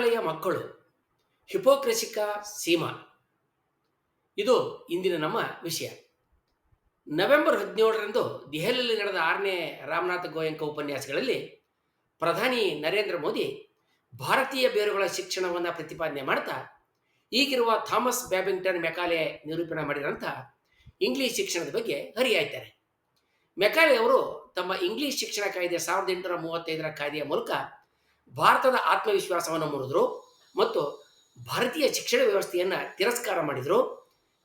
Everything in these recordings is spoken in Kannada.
ಮೆಕಾಲೆಯ ಮಕ್ಕಳು ಹಿಪೋಕ್ರೆಸಿಕಾ ಸೀಮಾ ಇದು ಇಂದಿನ ನಮ್ಮ ವಿಷಯ. ನವೆಂಬರ್ 17ರಂದು ದೆಹಲಿಯಲ್ಲಿ ನಡೆದ 6ನೇ ರಾಮನಾಥ ಗೋಯಂಕ ಉಪನ್ಯಾಸಗಳಲ್ಲಿ ಪ್ರಧಾನಿ ನರೇಂದ್ರ ಮೋದಿ ಭಾರತೀಯ ಬೇರುಗಳ ಶಿಕ್ಷಣವನ್ನು ಪ್ರತಿಪಾದನೆ ಮಾಡ್ತಾ ಈಗಿರುವ ಥಾಮಸ್ ಬ್ಯಾಬಿಂಗ್ಟನ್ ಮೆಕಾಲೆ ನಿರೂಪಣೆ ಮಾಡಿದಂಥ ಇಂಗ್ಲಿಷ್ ಶಿಕ್ಷಣದ ಬಗ್ಗೆ ಹರಿಯಾಯ್ತಾರೆ. ಮೆಕಾಲೆ ಅವರು ತಮ್ಮ ಇಂಗ್ಲಿಷ್ ಶಿಕ್ಷಣ ಕಾಯ್ದೆ 1835ರ ಕಾಯ್ದೆಯ ಮೂಲಕ ಭಾರತದ ಆತ್ಮವಿಶ್ವಾಸವನ್ನು ಮುರಿದ್ರು ಮತ್ತು ಭಾರತೀಯ ಶಿಕ್ಷಣ ವ್ಯವಸ್ಥೆಯನ್ನು ತಿರಸ್ಕಾರ ಮಾಡಿದರು.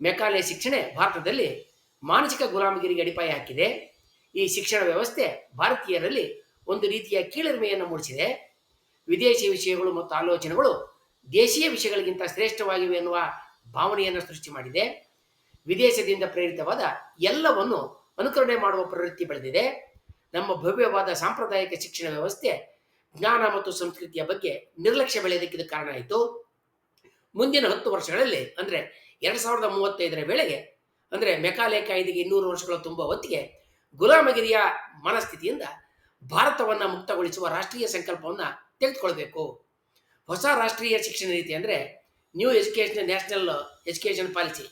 ಮೆಕಾಲೆ ಶಿಕ್ಷಣ ಭಾರತದಲ್ಲಿ ಮಾನಸಿಕ ಗುಲಾಮಗಿರಿಗೆ ಅಡಿಪಾಯ ಹಾಕಿದೆ. ಈ ಶಿಕ್ಷಣ ವ್ಯವಸ್ಥೆ ಭಾರತೀಯರಲ್ಲಿ ಒಂದು ರೀತಿಯ ಕೀಳರಿಮೆಯನ್ನು ಮೂಡಿಸಿದೆ. ವಿದೇಶಿ ವಿಷಯಗಳು ಮತ್ತು ಆಲೋಚನೆಗಳು ದೇಶೀಯ ವಿಷಯಗಳಿಗಿಂತ ಶ್ರೇಷ್ಠವಾಗಿವೆ ಎನ್ನುವ ಭಾವನೆಯನ್ನು ಸೃಷ್ಟಿ ಮಾಡಿದೆ. ವಿದೇಶದಿಂದ ಪ್ರೇರಿತವಾದ ಎಲ್ಲವನ್ನು ಅನುಕರಣೆ ಮಾಡುವ ಪ್ರವೃತ್ತಿ ಬೆಳೆದಿದೆ. ನಮ್ಮ ಭವ್ಯವಾದ ಸಾಂಪ್ರದಾಯಿಕ ಶಿಕ್ಷಣ ವ್ಯವಸ್ಥೆ ಜ್ಞಾನ ಮತ್ತು ಸಂಸ್ಕೃತಿಯ ಬಗ್ಗೆ ನಿರ್ಲಕ್ಷ್ಯ ಬೆಳೆಯೋದಕ್ಕೆ ಇದು ಕಾರಣ ಆಯಿತು. ಮುಂದಿನ 10 ವರ್ಷಗಳಲ್ಲಿ ಅಂದರೆ 2035ರ ವೇಳೆಗೆ ಅಂದರೆ ಮೆಕಾಲೆ ಕಾಯ್ದೆಗೆ 200 ವರ್ಷಗಳ ತುಂಬ ಹೊತ್ತಿಗೆ ಗುಲಾಮಗಿರಿಯ ಮನಸ್ಥಿತಿಯಿಂದ ಭಾರತವನ್ನು ಮುಕ್ತಗೊಳಿಸುವ ರಾಷ್ಟ್ರೀಯ ಸಂಕಲ್ಪವನ್ನು ತೆಗೆದುಕೊಳ್ಬೇಕು. ಹೊಸ ರಾಷ್ಟ್ರೀಯ ಶಿಕ್ಷಣ ನೀತಿ ಅಂದರೆ new education national education policy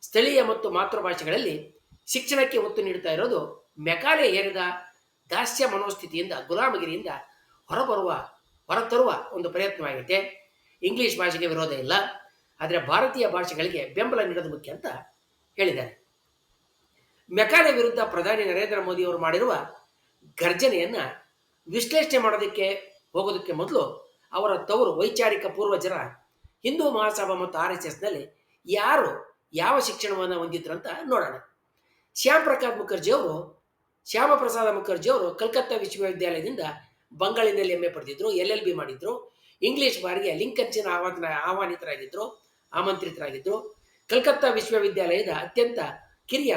ಸ್ಥಳೀಯ ಮತ್ತು ಮಾತೃಭಾಷೆಗಳಲ್ಲಿ ಶಿಕ್ಷಣಕ್ಕೆ ಒತ್ತು ನೀಡುತ್ತಾ ಇರೋದು ಮೆಕಾಲೆ ಹೇರಿದ ದಾಸ್ಯ ಮನೋಸ್ಥಿತಿಯಿಂದ ಗುಲಾಮಗಿರಿಯಿಂದ ಹೊರತರುವ ಒಂದು ಪ್ರಯತ್ನವಾಗಿದೆ. ಇಂಗ್ಲಿಷ್ ಭಾಷೆಗೆ ವಿರೋಧ ಇಲ್ಲ, ಆದರೆ ಭಾರತೀಯ ಭಾಷೆಗಳಿಗೆ ಬೆಂಬಲ ನೀಡೋದು ಮುಖ್ಯ ಅಂತ ಹೇಳಿದ್ದಾರೆ. ಮೆಕಾಲೆ ವಿರುದ್ಧ ಪ್ರಧಾನಿ ನರೇಂದ್ರ ಮೋದಿ ಅವರು ಮಾಡಿರುವ ಗರ್ಜನೆಯನ್ನು ವಿಶ್ಲೇಷಣೆ ಮಾಡೋದಕ್ಕೆ ಹೋಗೋದಕ್ಕೆ ಮೊದಲು ಅವರ ತವರು ವೈಚಾರಿಕ ಪೂರ್ವಜರ ಹಿಂದೂ ಮಹಾಸಭಾ ಮತ್ತು RSSನಲ್ಲಿ ಯಾರು ಯಾವ ಶಿಕ್ಷಣವನ್ನು ಹೊಂದಿದ್ರು ಅಂತ ನೋಡೋಣ. ಶ್ಯಾಮಪ್ರಸಾದ ಮುಖರ್ಜಿ ಅವರು ಕಲ್ಕತ್ತಾ ವಿಶ್ವವಿದ್ಯಾಲಯದಿಂದ ಬಂಗಾಳಿನಲ್ಲಿ MA ಪಡೆದಿದ್ರು, LLB ಮಾಡಿದ್ರು. ಇಂಗ್ಲಿಷ್ ಬಾರಿಗೆ ಲಿಂಕನ್ಸಿನ ಆಮಂತ್ರಿತರಾಗಿದ್ದರು. ಕಲ್ಕತ್ತಾ ವಿಶ್ವವಿದ್ಯಾಲಯದ ಅತ್ಯಂತ ಕಿರಿಯ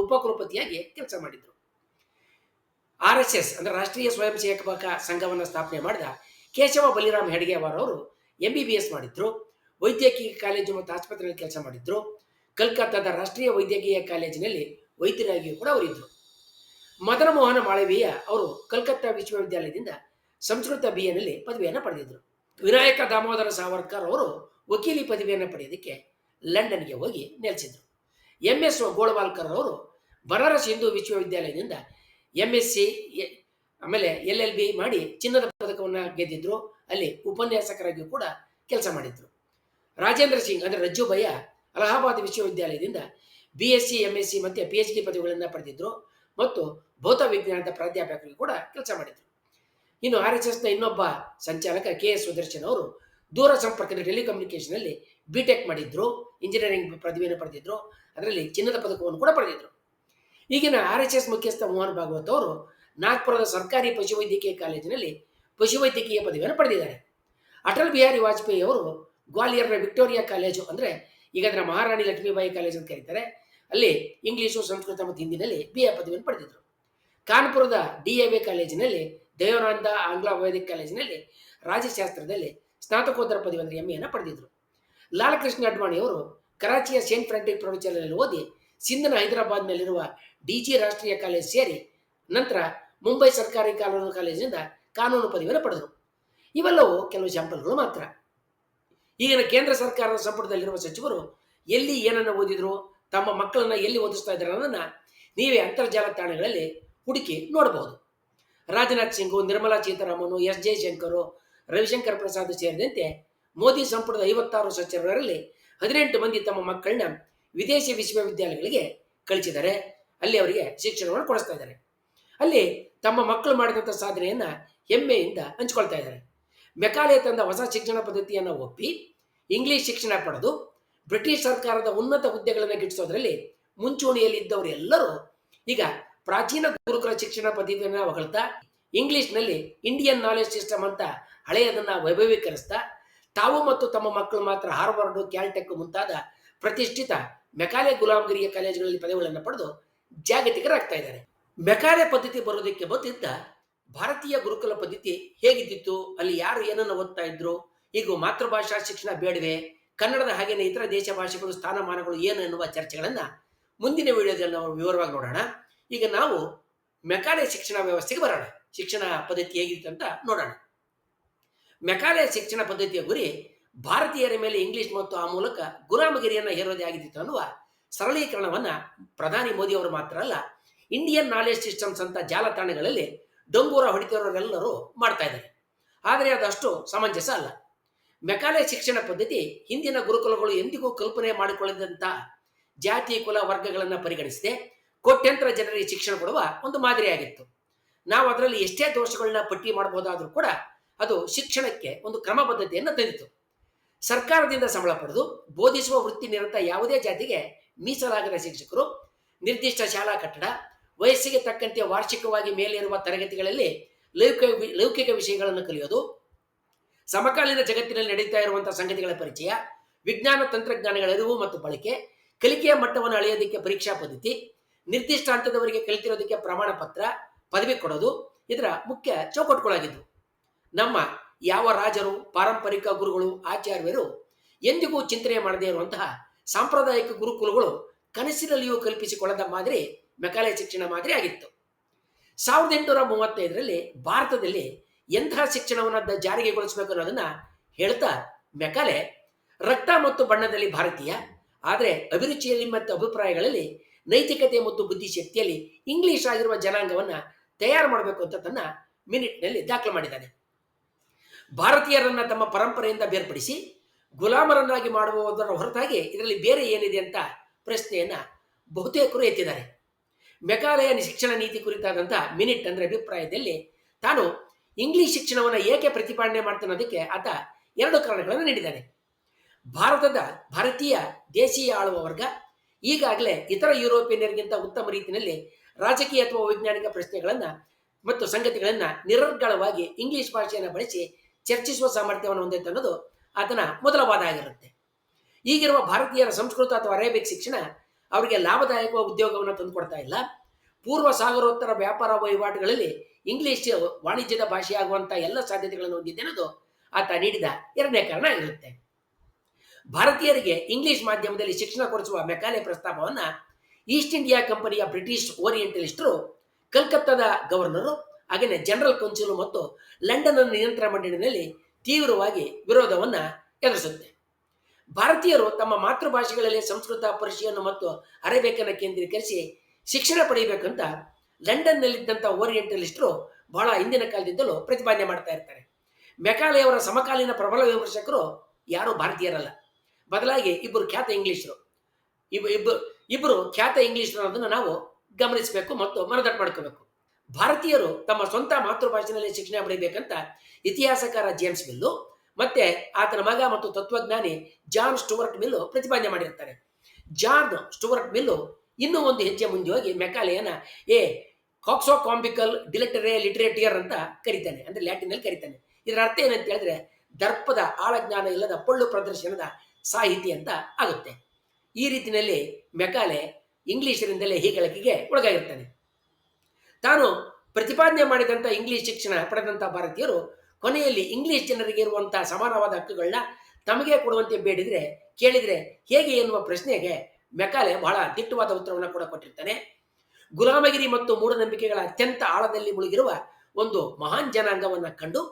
ಉಪಕುಲಪತಿಯಾಗಿ ಕೆಲಸ ಮಾಡಿದರು. RSS ಅಂದರೆ ರಾಷ್ಟ್ರೀಯ ಸ್ವಯಂ ಸೇವಕ ಸಂಘವನ್ನು ಸ್ಥಾಪನೆ ಮಾಡಿದ ಕೇಶವ ಬಲಿರಾಮ್ ಹೆಡ್ಗೇವಾರ್ ಅವರು MBBS ಮಾಡಿದ್ರು. ವೈದ್ಯಕೀಯ ಕಾಲೇಜು ಮತ್ತು ಆಸ್ಪತ್ರೆಯಲ್ಲಿ ಕೆಲಸ ಮಾಡಿದ್ರು. ಕಲ್ಕತ್ತಾದ ರಾಷ್ಟ್ರೀಯ ವೈದ್ಯಕೀಯ ಕಾಲೇಜಿನಲ್ಲಿ ವೈದ್ಯರಾಗಿಯೂ ಕೂಡ ಅವರಿದ್ದರು. ಮದನ ಮೋಹನ ಮಾಳವೀಯ ಅವರು ಕಲ್ಕತ್ತಾ ವಿಶ್ವವಿದ್ಯಾಲಯದಿಂದ ಸಂಸ್ಕೃತ BAನಲ್ಲಿ ಪದವಿಯನ್ನು ಪಡೆದಿದ್ದರು. ವಿನಾಯಕ ದಾಮೋದರ ಸಾವರ್ಕರ್ ಅವರು ವಕೀಲಿ ಪದವಿಯನ್ನು ಪಡೆಯೋದಕ್ಕೆ ಲಂಡನ್ಗೆ ಹೋಗಿ ನೆಲೆಸಿದರು. MS ಗೋಳ್ವಾಲ್ಕರ್ ಅವರು ಬನಾರಸ್ ಹಿಂದೂ ವಿಶ್ವವಿದ್ಯಾಲಯದಿಂದ MSc ಆಮೇಲೆ LLB ಮಾಡಿ ಚಿನ್ನದ ಪದಕವನ್ನು ಗೆದ್ದಿದ್ರು. ಅಲ್ಲಿ ಉಪನ್ಯಾಸಕರಾಗಿಯೂ ಕೂಡ ಕೆಲಸ ಮಾಡಿದ್ರು. ರಾಜೇಂದ್ರ ಸಿಂಗ್ ಅಂದರೆ ರಜ್ಜುಭಯ್ಯ ಅಲಹಾಬಾದ್ ವಿಶ್ವವಿದ್ಯಾಲಯದಿಂದ BSc MSc ಮತ್ತು PhD ಪದವಿಗಳನ್ನು ಪಡೆದಿದ್ರು ಮತ್ತು ಭೌತ ವಿಜ್ಞಾನದ ಪ್ರಾಧ್ಯಾಪಕರಿಗೆ ಕೂಡ ಕೆಲಸ ಮಾಡಿದರು. ಇನ್ನು RSSನ ಇನ್ನೊಬ್ಬ ಸಂಚಾಲಕ KS ಸುದರ್ಶನ್ ಅವರು ದೂರ ಸಂಪರ್ಕದ ಟೆಲಿಕಮ್ಯುನಿಕೇಷನಲ್ಲಿ BTech ಮಾಡಿದ್ರು, ಇಂಜಿನಿಯರಿಂಗ್ ಪದವಿಯನ್ನು ಪಡೆದಿದ್ರು, ಅದರಲ್ಲಿ ಚಿನ್ನದ ಪದಕವನ್ನು ಕೂಡ ಪಡೆದಿದ್ರು. ಈಗಿನ RSS ಮುಖ್ಯಸ್ಥ ಮೋಹನ್ ಭಾಗವತ್ ಅವರು ನಾಗ್ಪುರದ ಸರ್ಕಾರಿ ಪಶುವೈದ್ಯಕೀಯ ಕಾಲೇಜಿನಲ್ಲಿ ಪಶುವೈದ್ಯಕೀಯ ಪದವಿಯನ್ನು ಪಡೆದಿದ್ದಾರೆ. ಅಟಲ್ ಬಿಹಾರಿ ವಾಜಪೇಯಿ ಅವರು ಗ್ವಾಲಿಯರ್ನ ವಿಕ್ಟೋರಿಯಾ ಕಾಲೇಜು ಅಂದರೆ ಈಗ ಅದರ ಮಹಾರಾಣಿ ಲಕ್ಷ್ಮೀಬಾಯಿ ಕಾಲೇಜು ಅಂತ ಕರೀತಾರೆ, ಅಲ್ಲಿ ಇಂಗ್ಲೀಷು, ಸಂಸ್ಕೃತ ಮತ್ತು ಹಿಂದಿನಲ್ಲಿ BA ಪದವಿಯನ್ನು ಪಡೆದಿದ್ದರು. ಕಾನ್ಪುರದ DAV ಕಾಲೇಜಿನಲ್ಲಿ, ದಯಾನಂದ ಆಂಗ್ಲ ವೈದಿಕ ಕಾಲೇಜಿನಲ್ಲಿ ರಾಜ್ಯಶಾಸ್ತ್ರದಲ್ಲಿ ಸ್ನಾತಕೋತ್ತರ ಪದವಿ ಅಂದರೆ MAಯನ್ನು ಪಡೆದಿದ್ದರು. ಲಾಲ್ ಕೃಷ್ಣ ಅಡ್ವಾಣಿಯವರು ಕರಾಚಿಯ ಸೇಂಟ್ ಫ್ರಾಂಟಿಕ್ ಪ್ರೌಢಶಾಲೆಯಲ್ಲಿ ಓದಿ ಸಿಂಧ್ನ ಹೈದರಾಬಾದ್ನಲ್ಲಿರುವ DG ರಾಷ್ಟ್ರೀಯ ಕಾಲೇಜು ಸೇರಿ ನಂತರ ಮುಂಬೈ ಸರ್ಕಾರಿ ಕಾನೂನು ಕಾಲೇಜಿನಿಂದ ಕಾನೂನು ಪದವಿಯನ್ನು ಪಡೆದರು. ಇವೆಲ್ಲವೂ ಕೆಲವು ಶಾಂಪಲ್ಗಳು ಮಾತ್ರ. ಈಗಿನ ಕೇಂದ್ರ ಸರ್ಕಾರದ ಸಂಪುಟದಲ್ಲಿರುವ ಸಚಿವರು ಎಲ್ಲಿ ಏನನ್ನು ಓದಿದ್ರು, ತಮ್ಮ ಮಕ್ಕಳನ್ನು ಎಲ್ಲಿ ಓದಿಸ್ತಾ ಇದ್ದಾರೆ ಅನ್ನೋದನ್ನು ನೀವೇ ಅಂತರ್ಜಾಲ ತಾಣಗಳಲ್ಲಿ ಹುಡುಕಿ ನೋಡಬಹುದು. ರಾಜನಾಥ್ ಸಿಂಗ್, ನಿರ್ಮಲಾ ಸೀತಾರಾಮನ್, S ಜಯಶಂಕರ್, ರವಿಶಂಕರ್ ಪ್ರಸಾದ್ ಸೇರಿದಂತೆ ಮೋದಿ ಸಂಪುಟದ 56 ಸಚಿವರಲ್ಲಿ 18 ಮಂದಿ ತಮ್ಮ ಮಕ್ಕಳನ್ನ ವಿದೇಶಿ ವಿಶ್ವವಿದ್ಯಾಲಯಗಳಿಗೆ ಕಳಿಸಿದ್ದಾರೆ. ಅಲ್ಲಿ ಅವರಿಗೆ ಶಿಕ್ಷಣವನ್ನು ಕೊಡಿಸ್ತಾ ಇದ್ದಾರೆ. ಅಲ್ಲಿ ತಮ್ಮ ಮಕ್ಕಳು ಮಾಡಿದಂಥ ಸಾಧನೆಯನ್ನು ಹೆಮ್ಮೆಯಿಂದ ಹಂಚ್ಕೊಳ್ತಾ ಇದ್ದಾರೆ. ಮೆಕಾಲೆ ತಂದ ಹೊಸ ಶಿಕ್ಷಣ ಪದ್ಧತಿಯನ್ನು ಒಪ್ಪಿ ಇಂಗ್ಲಿಷ್ ಶಿಕ್ಷಣ ಪಡೆದು ಬ್ರಿಟಿಷ್ ಸರ್ಕಾರದ ಉನ್ನತ ಹುದ್ದೆಗಳನ್ನು ಗಿಟ್ಟಿಸೋದ್ರಲ್ಲಿ ಮುಂಚೂಣಿಯಲ್ಲಿ ಇದ್ದವರು ಎಲ್ಲರೂ ಈಗ ಪ್ರಾಚೀನ ಗುರುಕುಲ ಶಿಕ್ಷಣ ಪದ್ಧತಿಯನ್ನು ಹೊಗಳ್ತಾ ಇಂಗ್ಲಿಷ್ನಲ್ಲಿ ಇಂಡಿಯನ್ ನಾಲೆಜ್ ಸಿಸ್ಟಮ್ ಅಂತ ಹಳೆಯದನ್ನು ವೈಭವೀಕರಿಸ್ತಾ ತಾವು ಮತ್ತು ತಮ್ಮ ಮಕ್ಕಳು ಮಾತ್ರ ಹಾರ್ವರ್ಡ್, ಕ್ಯಾಲ್ಟೆಕ್ ಮುಂತಾದ ಪ್ರತಿಷ್ಠಿತ ಮೆಕಾಲೆ ಗುಲಾಮಗಿರಿಯ ಕಾಲೇಜುಗಳಲ್ಲಿ ಪದವಿಗಳನ್ನು ಪಡೆದು ಜಾಗತಿಕರಾಗ್ತಾ ಇದ್ದಾರೆ. ಮೆಕಾಲೆ ಪದ್ಧತಿ ಬರೋದಕ್ಕೆ ಬಂದಿದ್ದ ಭಾರತೀಯ ಗುರುಕುಲ ಪದ್ಧತಿ ಹೇಗಿದ್ದಿತ್ತು, ಅಲ್ಲಿ ಯಾರು ಏನನ್ನು ಓದ್ತಾ ಇದ್ರು, ಈಗ ಮಾತೃಭಾಷಾ ಶಿಕ್ಷಣ ಬೇಡವೆ, ಕನ್ನಡದ ಹಾಗೆಯೇ ಇತರ ದೇಶ ಭಾಷೆಗಳು ಸ್ಥಾನಮಾನಗಳು ಏನು ಎನ್ನುವ ಚರ್ಚೆಗಳನ್ನು ಮುಂದಿನ ವಿಡಿಯೋದಲ್ಲಿ ನಾವು ವಿವರವಾಗಿ ನೋಡೋಣ. ಈಗ ನಾವು ಮೆಕಾಲೆ ಶಿಕ್ಷಣ ವ್ಯವಸ್ಥೆಗೆ ಬರೋಣ. ಶಿಕ್ಷಣ ಪದ್ಧತಿ ಹೇಗಿತ್ತು ಅಂತ ನೋಡೋಣ. ಮೆಕಾಲೆ ಶಿಕ್ಷಣ ಪದ್ಧತಿಯ ಗುರಿ ಭಾರತೀಯರ ಮೇಲೆ ಇಂಗ್ಲಿಷ್ ಮತ್ತು ಆ ಮೂಲಕ ಗುಲಾಮಗಿರಿಯನ್ನು ಹೇರೋದೇ ಆಗಿದ್ದಿತ್ತು ಅನ್ನುವ ಸರಳೀಕರಣವನ್ನು ಪ್ರಧಾನಿ ಮೋದಿ ಅವರು ಮಾತ್ರ ಅಲ್ಲ, ಇಂಡಿಯನ್ ನಾಲೆಜ್ ಸಿಸ್ಟಮ್ಸ್ ಅಂತ ಜಾಲತಾಣಗಳಲ್ಲಿ ಡೊಂಗೂರ ಹೊಡಿತಿರೋರೆಲ್ಲರೂ ಮಾಡ್ತಾ ಇದ್ದಾರೆ. ಆದರೆ ಅದಷ್ಟು ಸಮಂಜಸ ಅಲ್ಲ. ಮೆಕಾಲೆ ಶಿಕ್ಷಣ ಪದ್ಧತಿ ಹಿಂದಿನ ಗುರುಕುಲಗಳು ಎಂದಿಗೂ ಕಲ್ಪನೆ ಮಾಡಿಕೊಳ್ಳದಂಥ ಜಾತಿ ಕುಲ ವರ್ಗಗಳನ್ನು ಪರಿಗಣಿಸದೆ ಕೋಟ್ಯಂತರ ಜನರಿಗೆ ಶಿಕ್ಷಣ ಕೊಡುವ ಒಂದು ಮಾದರಿಯಾಗಿತ್ತು. ನಾವು ಅದರಲ್ಲಿ ಎಷ್ಟೇ ದೋಷಗಳನ್ನ ಪಟ್ಟಿ ಮಾಡಬಹುದಾದ್ರೂ ಕೂಡ ಅದು ಶಿಕ್ಷಣಕ್ಕೆ ಒಂದು ಕ್ರಮಬದ್ಧತೆಯನ್ನು ತಂದಿತು. ಸರ್ಕಾರದಿಂದ ಸಂಬಳ ಪಡೆದು ಬೋಧಿಸುವ ವೃತ್ತಿ ನಿರತ ಯಾವುದೇ ಜಾತಿಗೆ ಮೀಸಲಾಗದ ಶಿಕ್ಷಕರು ನಿರ್ದಿಷ್ಟ ಶಾಲಾ ಕಟ್ಟಡ, ವಯಸ್ಸಿಗೆ ತಕ್ಕಂತೆ ವಾರ್ಷಿಕವಾಗಿ ಮೇಲೇರುವ ತರಗತಿಗಳಲ್ಲಿ ಲೌಕಿಕ ವಿಷಯಗಳನ್ನು ಕಲಿಯೋದು, ಸಮಕಾಲೀನ ಜಗತ್ತಿನಲ್ಲಿ ನಡೀತಾ ಇರುವಂತಹ ಸಂಗತಿಗಳ ಪರಿಚಯ, ವಿಜ್ಞಾನ ತಂತ್ರಜ್ಞಾನಗಳ ಅರಿವು ಮತ್ತು ಬಳಕೆ, ಕಲಿಕೆಯ ಮಟ್ಟವನ್ನು ಅಳೆಯೋದಕ್ಕೆ ಪರೀಕ್ಷಾ ಪದ್ಧತಿ, ನಿರ್ದಿಷ್ಟ ಹಂತದವರಿಗೆ ಕಲಿತಿರೋದಕ್ಕೆ ಪ್ರಮಾಣ ಪತ್ರ, ಪದವಿ ಕೊಡೋದು ಇದರ ಮುಖ್ಯ ಚೌಕಟ್ಟುಗಳಾಗಿದ್ದವು. ನಮ್ಮ ಯಾವ ರಾಜರು, ಪಾರಂಪರಿಕ ಗುರುಗಳು, ಆಚಾರ್ಯರು ಎಂದಿಗೂ ಚಿಂತನೆ ಮಾಡದೇ ಇರುವಂತಹ ಸಾಂಪ್ರದಾಯಿಕ ಗುರುಕುಲಗಳು ಕನಸಿನಲ್ಲಿಯೂ ಕಲ್ಪಿಸಿಕೊಳ್ಳದ ಮಾದರಿ ಮೆಕಾಲೆ ಶಿಕ್ಷಣ ಮಾದರಿ ಆಗಿತ್ತು. 1835ರಲ್ಲಿ ಭಾರತದಲ್ಲಿ ಎಂತಹ ಶಿಕ್ಷಣವನ್ನು ಜಾರಿಗೆಗೊಳಿಸಬೇಕು ಅನ್ನೋದನ್ನ ಹೇಳ್ತಾ ಮೆಕಾಲೆ ರಕ್ತ ಮತ್ತು ಬಣ್ಣದಲ್ಲಿ ಭಾರತೀಯ, ಆದರೆ ಅಭಿರುಚಿಯಲ್ಲಿ ಮತ್ತು ಅಭಿಪ್ರಾಯಗಳಲ್ಲಿ, ನೈತಿಕತೆ ಮತ್ತು ಬುದ್ಧಿಶಕ್ತಿಯಲ್ಲಿ ಇಂಗ್ಲಿಷ್ ಆಗಿರುವ ಜನಾಂಗವನ್ನು ತಯಾರು ಮಾಡಬೇಕು ಅಂತ ತನ್ನ ಮಿನಿಟ್ನಲ್ಲಿ ದಾಖಲು ಮಾಡಿದ್ದಾನೆ. ಭಾರತೀಯರನ್ನ ತಮ್ಮ ಪರಂಪರೆಯಿಂದ ಬೇರ್ಪಡಿಸಿ ಗುಲಾಮರನ್ನಾಗಿ ಮಾಡುವುದರ ಹೊರತಾಗಿ ಇದರಲ್ಲಿ ಬೇರೆ ಏನಿದೆ ಅಂತ ಪ್ರಶ್ನೆಯನ್ನ ಬಹುತೇಕರು ಎತ್ತಿದ್ದಾರೆ. ಮೆಕಾಲೆಯ ಶಿಕ್ಷಣ ನೀತಿ ಕುರಿತಾದಂಥ ಮಿನಿಟ್ ಅಂದರೆ ಅಭಿಪ್ರಾಯದಲ್ಲಿ ತಾನು ಇಂಗ್ಲಿಷ್ ಶಿಕ್ಷಣವನ್ನು ಏಕೆ ಪ್ರತಿಪಾದನೆ ಮಾಡ್ತಾನೆ ಅದಕ್ಕೆ ಆತ 2 ಕಾರಣಗಳನ್ನು ನೀಡಿದ್ದಾನೆ. ಭಾರತೀಯ ದೇಶೀಯ ಆಳುವ ವರ್ಗ ಈಗಾಗಲೇ ಇತರ ಯುರೋಪಿಯನ್ನರಿಗಿಂತ ಉತ್ತಮ ರೀತಿಯಲ್ಲಿ ರಾಜಕೀಯ ಅಥವಾ ವೈಜ್ಞಾನಿಕ ಪ್ರಶ್ನೆಗಳನ್ನು ಮತ್ತು ಸಂಗತಿಗಳನ್ನು ನಿರರ್ಗಳವಾಗಿ ಇಂಗ್ಲಿಷ್ ಭಾಷೆಯನ್ನು ಬಳಸಿ ಚರ್ಚಿಸುವ ಸಾಮರ್ಥ್ಯವನ್ನು ಹೊಂದಿತ್ತು ಅನ್ನೋದು ಆತನ ಮೊದಲ ವಾದ ಆಗಿರುತ್ತೆ. ಈಗಿರುವ ಭಾರತೀಯರ ಸಂಸ್ಕೃತ ಅಥವಾ ಅರೇಬಿಕ್ ಶಿಕ್ಷಣ ಅವರಿಗೆ ಲಾಭದಾಯಕ ಉದ್ಯೋಗವನ್ನು ತಂದುಕೊಡ್ತಾ ಇಲ್ಲ. ಪೂರ್ವ ಸಾಗರೋತ್ತರ ವ್ಯಾಪಾರ ವಹಿವಾಟುಗಳಲ್ಲಿ ಇಂಗ್ಲಿಷ್ ವಾಣಿಜ್ಯದ ಭಾಷೆಯಾಗುವಂಥ ಎಲ್ಲ ಸಾಧ್ಯತೆಗಳನ್ನು ಹೊಂದಿದೆ ಅನ್ನೋದು ಆತ ನೀಡಿದ 2ನೇ ಕಾರಣ ಆಗಿರುತ್ತೆ. ಭಾರತೀಯರಿಗೆ ಇಂಗ್ಲಿಷ್ ಮಾಧ್ಯಮದಲ್ಲಿ ಶಿಕ್ಷಣ ಕೊಡಿಸುವ ಮೆಕಾಲೆ ಪ್ರಸ್ತಾಪವನ್ನು ಈಸ್ಟ್ ಇಂಡಿಯಾ ಕಂಪನಿಯ ಬ್ರಿಟಿಷ್ ಓರಿಯೆಂಟಲಿಸ್ಟರು, ಕಲ್ಕತ್ತಾದ ಗವರ್ನರು, ಹಾಗೆಯೇ ಜನರಲ್ ಕೌನ್ಸಿಲ್ ಮತ್ತು ಲಂಡನ್ ನಿಯಂತ್ರಣ ಮಂಡಳಿಯಲ್ಲಿ ತೀವ್ರವಾಗಿ ವಿರೋಧವನ್ನು ಎದುರಿಸುತ್ತೆ. ಭಾರತೀಯರು ತಮ್ಮ ಮಾತೃಭಾಷೆಗಳಲ್ಲಿ ಸಂಸ್ಕೃತ, ಪರ್ಷಿಯನ್ ಮತ್ತು ಅರೇಬಿಕನ್ನು ಕೇಂದ್ರೀಕರಿಸಿ ಶಿಕ್ಷಣ ಪಡೆಯಬೇಕಂತ ಲಂಡನ್ನಲ್ಲಿದ್ದಂಥ ಓರಿಯೆಂಟಲಿಸ್ಟರು ಬಹಳ ಹಿಂದಿನ ಕಾಲದಿಂದಲೂ ಪ್ರತಿಪಾದನೆ ಮಾಡ್ತಾ ಇರ್ತಾರೆ. ಮೆಕಾಲೆಯವರ ಸಮಕಾಲೀನ ಪ್ರಬಲ ವಿಮರ್ಶಕರು ಯಾರು ಭಾರತೀಯರಲ್ಲ, ಬದಲಾಗಿ ಇಬ್ಬರು ಖ್ಯಾತ ಇಂಗ್ಲಿಷರು. ಇಬ್ಬರು ಖ್ಯಾತ ಇಂಗ್ಲಿಷರು ಅನ್ನೋದನ್ನು ನಾವು ಗಮನಿಸಬೇಕು ಮತ್ತು ಮನದಟ್ಟು ಮಾಡ್ಕೋಬೇಕು. ಭಾರತೀಯರು ತಮ್ಮ ಸ್ವಂತ ಮಾತೃಭಾಷೆಯಲ್ಲಿ ಶಿಕ್ಷಣ ಪಡೆಯಬೇಕಂತ ಇತಿಹಾಸಕಾರ ಜೇಮ್ಸ್ ಮಿಲ್ಲು ಮತ್ತೆ ಆತನ ಮಗ ಮತ್ತು ತತ್ವಜ್ಞಾನಿ ಜಾನ್ ಸ್ಟುವರ್ಟ್ ಮಿಲ್ಲು ಪ್ರತಿಪಾದನೆ ಮಾಡಿರ್ತಾರೆ. ಜಾನ್ ಸ್ಟುವರ್ಟ್ ಮಿಲ್ಲು ಇನ್ನೂ ಒಂದು ಹೆಜ್ಜೆ ಮುಂದೆ ಹೋಗಿ ಮೆಕಾಲೆಯನ್ನ ಕಾಕ್ಸೋಕಾಂಬಿಕಲ್ ಡಿಲೆಕ್ಟರೆ ಲಿಟರೇಟಿಯರ್ ಅಂತ ಕರೀತಾನೆ, ಅಂದ್ರೆ ಲ್ಯಾಟಿನಲ್ಲಿ ಕರೀತಾನೆ. ಇದರ ಅರ್ಥ ಏನಂತ ಹೇಳಿದ್ರೆ ದರ್ಪದ ಆಳಜ್ಞಾನ ಇಲ್ಲದ ಪೊಳ್ಳು ಪ್ರದರ್ಶನದ ಸಾಹಿತಿ ಅಂತ ಆಗುತ್ತೆ. ಈ ರೀತಿಯಲ್ಲಿ ಮೆಕಾಲೆ ಇಂಗ್ಲಿಷರಿಂದಲೇ ಹೀಗಳಿಕೆಗೆ ಒಳಗಾಗಿರ್ತಾನೆ. ತಾನು ಪ್ರತಿಪಾದನೆ ಮಾಡಿದಂಥ ಇಂಗ್ಲಿಷ್ ಶಿಕ್ಷಣ ಪಡೆದಂಥ ಭಾರತೀಯರು ಕೊನೆಯಲ್ಲಿ ಇಂಗ್ಲಿಷ್ ಜನರಿಗೆ ಇರುವಂತಹ ಸಮಾನವಾದ ಹಕ್ಕುಗಳನ್ನ ತಮಗೆ ಕೊಡುವಂತೆ ಕೇಳಿದ್ರೆ ಹೇಗೆ ಎನ್ನುವ ಪ್ರಶ್ನೆಗೆ ಮೆಕಾಲೆ ಬಹಳ ದಿಟ್ಟವಾದ ಉತ್ತರವನ್ನು ಕೂಡ ಕೊಟ್ಟಿರ್ತಾನೆ. ಗುಲಾಮಗಿರಿ ಮತ್ತು ಮೂಢನಂಬಿಕೆಗಳ ಅತ್ಯಂತ ಆಳದಲ್ಲಿ ಮುಳುಗಿರುವ ಒಂದು ಮಹಾನ್ ಜನಾಂಗವನ್ನು ಕಂಡು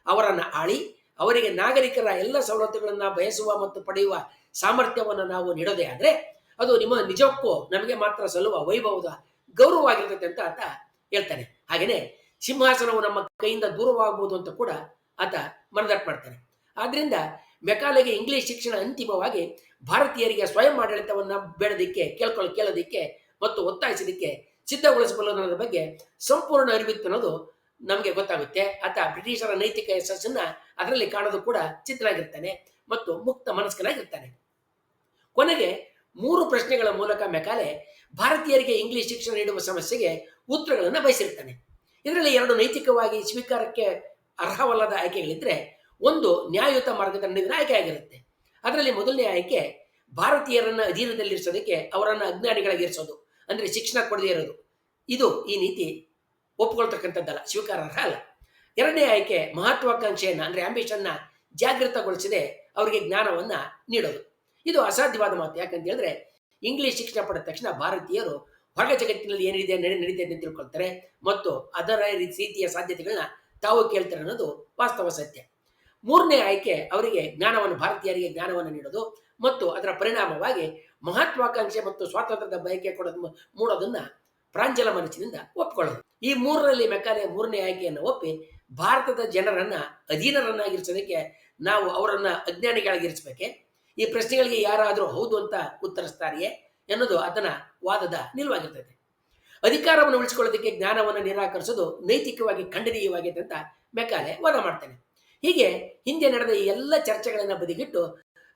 ಅವರನ್ನು ಆಳಿ ಅವರಿಗೆ ನಾಗರಿಕರ ಎಲ್ಲ ಸವಲತ್ತುಗಳನ್ನು ಬಯಸುವ ಮತ್ತು ಪಡೆಯುವ ಸಾಮರ್ಥ್ಯವನ್ನು ನಾವು ನೀಡೋದೇ ಆದರೆ ಅದು ನಿಜಕ್ಕೂ ನಮಗೆ ಮಾತ್ರ ಸಲ್ಲುವ ವೈಭವದ ಗೌರವವಾಗಿರ್ತದೆ ಅಂತ ಆತ ಹೇಳ್ತಾನೆ. ಹಾಗೆಯೇ ಸಿಂಹಾಸನವು ನಮ್ಮ ಕೈಯಿಂದ ದೂರವಾಗಬಹುದು ಅಂತ ಕೂಡ ಆತ ಮನದಟ್ಟು ಮಾಡ್ತಾನೆ. ಆದ್ರಿಂದ ಮೆಕಾಲೆಗೆ ಇಂಗ್ಲಿಷ್ ಶಿಕ್ಷಣ ಅಂತಿಮವಾಗಿ ಭಾರತೀಯರಿಗೆ ಸ್ವಯಂ ಆಡಳಿತವನ್ನು ಕೇಳೋದಿಕ್ಕೆ ಮತ್ತು ಒತ್ತಾಯಿಸಲಿಕ್ಕೆ ಸಿದ್ಧಗೊಳಿಸಬಲ್ಲದರ ಬಗ್ಗೆ ಸಂಪೂರ್ಣ ಅರಿವಿತ್ತು ಅನ್ನೋದು ನಮಗೆ ಗೊತ್ತಾಗುತ್ತೆ. ಆತ ಬ್ರಿಟಿಷರ ನೈತಿಕ ಯಶಸ್ಸನ್ನ ಅದರಲ್ಲಿ ಕಾಣೋದು ಕೂಡ ಚಿತ್ರನಾಗಿರ್ತಾನೆ ಮತ್ತು ಮುಕ್ತ ಮನಸ್ಕನಾಗಿರ್ತಾನೆ. ಕೊನೆಗೆ 3 ಪ್ರಶ್ನೆಗಳ ಮೂಲಕ ಮೆಕಾಲೆ ಭಾರತೀಯರಿಗೆ ಇಂಗ್ಲಿಷ್ ಶಿಕ್ಷಣ ನೀಡುವ ಸಮಸ್ಯೆಗೆ ಉತ್ತರಗಳನ್ನು ಬಯಸಿರ್ತಾನೆ. ಇದರಲ್ಲಿ 2 ನೈತಿಕವಾಗಿ ಸ್ವೀಕಾರಕ್ಕೆ ಅರ್ಹವಲ್ಲದ ಆಯ್ಕೆಗಳಿದ್ರೆ, ಒಂದು ನ್ಯಾಯಯುತ ಮಾರ್ಗದ ನಡುವಿನ ಆಯ್ಕೆ ಆಗಿರುತ್ತೆ. ಅದರಲ್ಲಿ ಮೊದಲನೇ ಆಯ್ಕೆ ಭಾರತೀಯರನ್ನ ಅಧೀನದಲ್ಲಿರಿಸೋದಕ್ಕೆ ಅವರನ್ನು ಅಜ್ಞಾನಿಗಳಾಗಿರಿಸೋದು, ಅಂದ್ರೆ ಶಿಕ್ಷಣ ಕೊಡದೇ ಇರೋದು. ಇದು ಈ ನೀತಿ ಒಪ್ಪಿಕೊಳ್ತಕ್ಕಂಥದ್ದಲ್ಲ, ಸ್ವೀಕಾರಾರ್ಹ ಅಲ್ಲ. 2ನೇ ಆಯ್ಕೆ ಮಹತ್ವಾಕಾಂಕ್ಷೆಯನ್ನ ಅಂದ್ರೆ ಆಂಬಿಷನ್ನ ಜಾಗೃತಗೊಳಿಸದೆ ಅವರಿಗೆ ಜ್ಞಾನವನ್ನ ನೀಡೋದು. ಇದು ಅಸಾಧ್ಯವಾದ ಮಾತು. ಯಾಕಂತ ಹೇಳಿದ್ರೆ ಇಂಗ್ಲಿಷ್ ಶಿಕ್ಷಣ ಪಡೆದ ತಕ್ಷಣ ಭಾರತೀಯರು ಹೊರ ಜಗತ್ತಿನಲ್ಲಿ ಏನಿದೆ ನಡೀತಿದೆ ಅಂತ ತಿಳ್ಕೊಳ್ತಾರೆ ಮತ್ತು ಅದರ ರೀತಿಯ ಸಾಧ್ಯತೆಗಳನ್ನ ತಾವು ಕೇಳ್ತಾರೆ ಅನ್ನೋದು ವಾಸ್ತವ ಸತ್ಯ. ಮೂರನೇ ಆಯ್ಕೆ ಅವರಿಗೆ ಜ್ಞಾನವನ್ನು, ಭಾರತೀಯರಿಗೆ ಜ್ಞಾನವನ್ನು ನೀಡೋದು ಮತ್ತು ಅದರ ಪರಿಣಾಮವಾಗಿ ಮಹತ್ವಾಕಾಂಕ್ಷೆ ಮತ್ತು ಸ್ವಾತಂತ್ರ್ಯದ ಬಯಕೆ ಮೂಡೋದನ್ನ ಪ್ರಾಂಜಲ ಮನಸ್ಸಿನಿಂದ ಒಪ್ಪಿಕೊಳ್ಳೋದು. ಈ ಮೂರರಲ್ಲಿ ಮೆಕಾಲೆ ಮೂರನೇ ಆಯ್ಕೆಯನ್ನು ಒಪ್ಪಿ ಭಾರತದ ಜನರನ್ನ ಅಧೀನರನ್ನಾಗಿರಿಸೋದಕ್ಕೆ ನಾವು ಅವರನ್ನ ಅಜ್ಞಾನಿಗಳಾಗಿರಿಸಬೇಕೆ, ಈ ಪ್ರಶ್ನೆಗಳಿಗೆ ಯಾರಾದರೂ ಹೌದು ಅಂತ ಉತ್ತರಿಸ್ತಾರೆಯೇ ಎನ್ನುವುದು ಅದನ್ನ ವಾದದ ನಿಲುವಾಗಿರ್ತದೆ. ಅಧಿಕಾರವನ್ನು ಉಳಿಸಿಕೊಳ್ಳೋದಕ್ಕೆ ಜ್ಞಾನವನ್ನು ನಿರಾಕರಿಸೋದು ನೈತಿಕವಾಗಿ ಖಂಡನೀಯವಾಗಿದೆ ಅಂತ ಮೆಕಾಲೆ ವಾದ ಮಾಡ್ತಾನೆ. ಹೀಗೆ ಹಿಂದೆ ನಡೆದ ಈ ಎಲ್ಲ ಚರ್ಚೆಗಳನ್ನು ಬದಿಗಿಟ್ಟು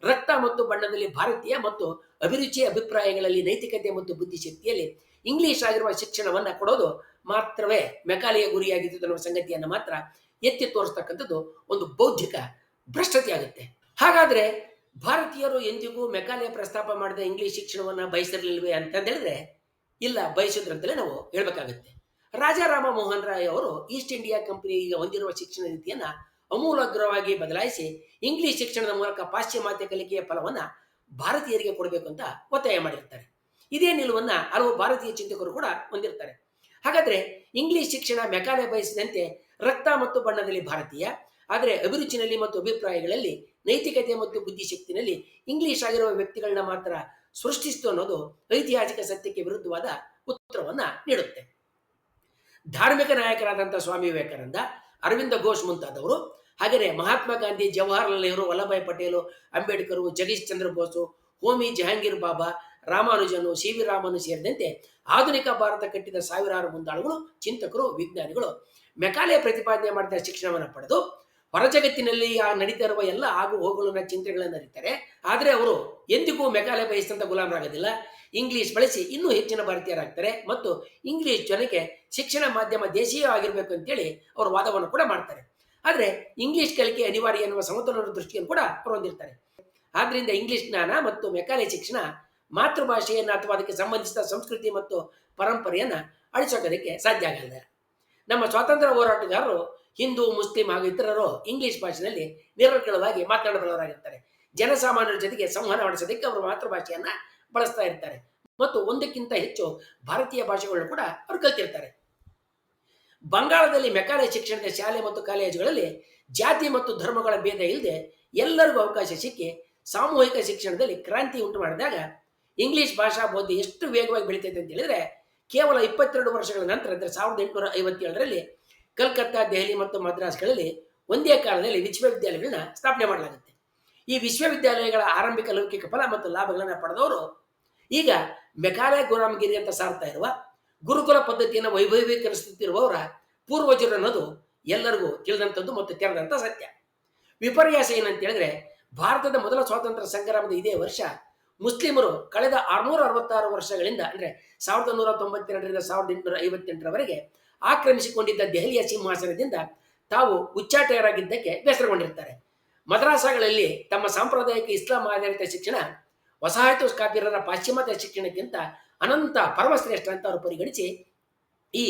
ರಕ್ತ ಮತ್ತು ಬಣ್ಣದಲ್ಲಿ ಭಾರತೀಯ ಮತ್ತು ಅಭಿರುಚಿಯ ಅಭಿಪ್ರಾಯಗಳಲ್ಲಿ ನೈತಿಕತೆ ಮತ್ತು ಬುದ್ಧಿಶಕ್ತಿಯಲ್ಲಿ ಇಂಗ್ಲಿಷ್ ಆಗಿರುವ ಶಿಕ್ಷಣವನ್ನ ಕೊಡೋದು ಮಾತ್ರವೇ ಮೆಕಾಲೆಯ ಗುರಿಯಾಗಿದ್ದು ಅನ್ನುವ ಸಂಗತಿಯನ್ನು ಮಾತ್ರ ಎತ್ತಿ ತೋರಿಸ್ತಕ್ಕಂಥದ್ದು ಒಂದು ಬೌದ್ಧಿಕ ಭ್ರಷ್ಟತೆ ಆಗುತ್ತೆ. ಹಾಗಾದ್ರೆ ಭಾರತೀಯರು ಎಂದಿಗೂ ಮೆಕಾಲೆ ಪ್ರಸ್ತಾಪ ಮಾಡಿದ ಇಂಗ್ಲಿಷ್ ಶಿಕ್ಷಣವನ್ನ ಬಯಸಿರಲಿಲ್ವೇ ಅಂತಂದೇಳಿದ್ರೆ ಇಲ್ಲ, ಬಯಸಿದ್ರಂತಲೇ ನಾವು ಹೇಳ್ಬೇಕಾಗುತ್ತೆ. ರಾಜಾ ರಾಮ ಮೋಹನ್ ರಾಯ್ ಅವರು ಈಸ್ಟ್ ಇಂಡಿಯಾ ಕಂಪನಿ ಈಗ ಹೊಂದಿರುವ ಶಿಕ್ಷಣ ನೀತಿಯನ್ನ ಅಮೂಲಾಗ್ರವಾಗಿ ಬದಲಾಯಿಸಿ ಇಂಗ್ಲಿಷ್ ಶಿಕ್ಷಣದ ಮೂಲಕ ಪಾಶ್ಚಿಮಾತ್ಯ ಕಲಿಕೆಯ ಫಲವನ್ನ ಭಾರತೀಯರಿಗೆ ಕೊಡಬೇಕು ಅಂತ ಒತ್ತಾಯ ಮಾಡಿರ್ತಾರೆ. ಇದೇ ನಿಲುವನ್ನ ಹಲವು ಭಾರತೀಯ ಚಿಂತಕರು ಕೂಡ ಹೊಂದಿರ್ತಾರೆ. ಹಾಗಾದ್ರೆ ಇಂಗ್ಲಿಷ್ ಶಿಕ್ಷಣ ಮೆಕಾಲೆ ಬಯಸಿದಂತೆ ರಕ್ತ ಮತ್ತು ಬಣ್ಣದಲ್ಲಿ ಭಾರತೀಯ, ಆದರೆ ಅಭಿರುಚಿನಲ್ಲಿ ಮತ್ತು ಅಭಿಪ್ರಾಯಗಳಲ್ಲಿ ನೈತಿಕತೆ ಮತ್ತು ಬುದ್ಧಿಶಕ್ತಿನಲ್ಲಿ ಇಂಗ್ಲಿಷ್ ಆಗಿರುವ ವ್ಯಕ್ತಿಗಳನ್ನ ಮಾತ್ರ ಸೃಷ್ಟಿಸಿತು ಅನ್ನೋದು ಐತಿಹಾಸಿಕ ಸತ್ಯಕ್ಕೆ ವಿರುದ್ಧವಾದ ಉತ್ತರವನ್ನ ನೀಡುತ್ತೆ. ಧಾರ್ಮಿಕ ನಾಯಕರಾದಂತಹ ಸ್ವಾಮಿ ವಿವೇಕಾನಂದ, ಅರವಿಂದ ಘೋಷ್ ಮುಂತಾದವರು, ಹಾಗೆಯೇ ಮಹಾತ್ಮ ಗಾಂಧಿ, ಜವಾಹರ್ಲಾಲ್ ನೆಹರು, ವಲ್ಲಭಾಯ್ ಪಟೇಲ್, ಅಂಬೇಡ್ಕರ್, ಜಗದೀಶ್ ಚಂದ್ರ ಬೋಸು, ಹೋಮಿ ಜಹಾಂಗೀರ್ ಬಾಬಾ, ರಾಮಾನುಜನು, ಸಿ ವಿ ರಾಮನು ಸೇರಿದಂತೆ ಆಧುನಿಕ ಭಾರತ ಕಟ್ಟಿದ ಸಾವಿರಾರು ಮುಂದಾಳುಗಳು, ಚಿಂತಕರು, ವಿಜ್ಞಾನಿಗಳು ಮೆಕಾಲೆ ಪ್ರತಿಪಾದನೆ ಮಾಡಿದ ಶಿಕ್ಷಣವನ್ನು ಪಡೆದು ಹೊರ ಜಗತ್ತಿನಲ್ಲಿ ನಡೀತಾ ಇರುವ ಎಲ್ಲ ಆಗು ಹೋಗುಗಳ ಚಿಂತನೆಗಳನ್ನು ಅರಿತಾರೆ. ಆದರೆ ಅವರು ಎಂದಿಗೂ ಮೆಕಾಲೆ ಬಯಸಿದಂತ ಗುಲಾಮರಾಗೋದಿಲ್ಲ. ಇಂಗ್ಲಿಷ್ ಬಳಸಿ ಇನ್ನೂ ಹೆಚ್ಚಿನ ಭಾರತೀಯರಾಗ್ತಾರೆ ಮತ್ತು ಇಂಗ್ಲಿಷ್ ಜನಕ್ಕೆ ಶಿಕ್ಷಣ ಮಾಧ್ಯಮ ದೇಶೀಯ ಆಗಿರ್ಬೇಕು ಅಂತೇಳಿ ಅವರು ವಾದವನ್ನು ಕೂಡ ಮಾಡ್ತಾರೆ. ಆದರೆ ಇಂಗ್ಲಿಷ್ ಕಲಿಕೆ ಅನಿವಾರ್ಯ ಎನ್ನುವ ಸಮತೋಲನ ದೃಷ್ಟಿಯನ್ನು ಕೂಡ ಅವರು ಹೊಂದಿರ್ತಾರೆ. ಆದ್ರಿಂದ ಇಂಗ್ಲಿಷ್ ಜ್ಞಾನ ಮತ್ತು ಮೆಕಾಲೆ ಶಿಕ್ಷಣ ಮಾತೃಭಾಷೆಯನ್ನು ಅಥವಾ ಅದಕ್ಕೆ ಸಂಬಂಧಿಸಿದ ಸಂಸ್ಕೃತಿ ಮತ್ತು ಪರಂಪರೆಯನ್ನ ಅಳಿಸೋಕೋದಕ್ಕೆ ಸಾಧ್ಯ ಆಗಲ್ಲ. ನಮ್ಮ ಸ್ವಾತಂತ್ರ್ಯ ಹೋರಾಟಗಾರರು ಹಿಂದೂ, ಮುಸ್ಲಿಂ ಹಾಗೂ ಇತರರು ಇಂಗ್ಲಿಷ್ ಭಾಷೆಯಲ್ಲಿ ನಿರರ್ಗಳವಾಗಿ ಮಾತನಾಡಬಲ್ಲವರಾಗಿರ್ತಾರೆ. ಜನಸಾಮಾನ್ಯರ ಜೊತೆಗೆ ಸಂವಹನ ನಡೆಸೋದಕ್ಕೆ ಅವರು ಮಾತೃಭಾಷೆಯನ್ನ ಬಳಸ್ತಾ ಇರ್ತಾರೆ ಮತ್ತು ಒಂದಕ್ಕಿಂತ ಹೆಚ್ಚು ಭಾರತೀಯ ಭಾಷೆಗಳನ್ನು ಕೂಡ ಅವರು ಕಲ್ತಿರ್ತಾರೆ. ಬಂಗಾಳದಲ್ಲಿ ಮೆಕಾಲೆ ಶಿಕ್ಷಣದ ಶಾಲೆ ಮತ್ತು ಕಾಲೇಜುಗಳಲ್ಲಿ ಜಾತಿ ಮತ್ತು ಧರ್ಮಗಳ ಭೇದ ಇಲ್ಲದೆ ಎಲ್ಲರಿಗೂ ಅವಕಾಶ ಸಿಕ್ಕಿ ಸಾಮೂಹಿಕ ಶಿಕ್ಷಣದಲ್ಲಿ ಕ್ರಾಂತಿ ಉಂಟು ಮಾಡಿದಾಗ ಇಂಗ್ಲಿಷ್ ಭಾಷಾ ಬೋಧನೆ ಎಷ್ಟು ವೇಗವಾಗಿ ಬೆಳೀತೈತೆ ಅಂತ ಹೇಳಿದ್ರೆ ಕೇವಲ 22 ವರ್ಷಗಳ ನಂತರ, ಅಂದರೆ 1857ರಲ್ಲಿ ಕಲ್ಕತ್ತಾ, ದೆಹಲಿ ಮತ್ತು ಮದ್ರಾಸ್ಗಳಲ್ಲಿ ಒಂದೇ ಕಾಲದಲ್ಲಿ ವಿಶ್ವವಿದ್ಯಾಲಯಗಳನ್ನ ಸ್ಥಾಪನೆ ಮಾಡಲಾಗುತ್ತೆ. ಈ ವಿಶ್ವವಿದ್ಯಾಲಯಗಳ ಆರಂಭಿಕ ಲೌಕಿಕ ಫಲ ಮತ್ತು ಲಾಭಗಳನ್ನು ಪಡೆದವರು ಈಗ ಮೆಕಾಲೆ ಗುಲಾಮಗಿರಿ ಅಂತ ಸಾರ್ತಾ ಇರುವ ಗುರುಕುಲ ಪದ್ಧತಿಯನ್ನು ವೈಭವೀಕರಿಸುತ್ತಿರುವವರ ಪೂರ್ವಜರು ಅನ್ನೋದು ಎಲ್ಲರಿಗೂ ತಿಳಿದಂಥದ್ದು ಮತ್ತು ತೆರೆದಂಥ ಸತ್ಯ. ವಿಪರ್ಯಾಸ ಏನಂತ ಹೇಳಿದ್ರೆ, ಭಾರತದ ಮೊದಲ ಸ್ವಾತಂತ್ರ್ಯ ಸಂಗ್ರಾಮದ ಇದೇ ವರ್ಷ ಮುಸ್ಲಿಮರು ಕಳೆದ 666 ವರ್ಷಗಳಿಂದ, ಅಂದರೆ 1192ರಿಂದ 1858ರವರೆಗೆ ಆಕ್ರಮಿಸಿಕೊಂಡಿದ್ದ ದೆಹಲಿಯ ಸಿಂಹಾಸನದಿಂದ ತಾವು ಉಚ್ಚಾಟರಾಗಿದ್ದಕ್ಕೆ ಬೇಸರಗೊಂಡಿರ್ತಾರೆ. ಮದ್ರಾಸಗಳಲ್ಲಿ ತಮ್ಮ ಸಾಂಪ್ರದಾಯಿಕ ಇಸ್ಲಾಂ ಆಧಾರಿತ ಶಿಕ್ಷಣ ವಸಾಹತುಕಾರರ ಪಾಶ್ಚಿಮಾತ್ಯ ಶಿಕ್ಷಣಕ್ಕಿಂತ ಅನಂತ ಪರಮಶ್ರೇಷ್ಠ ಅಂತ ಅವರು ಪರಿಗಣಿಸಿ ಈ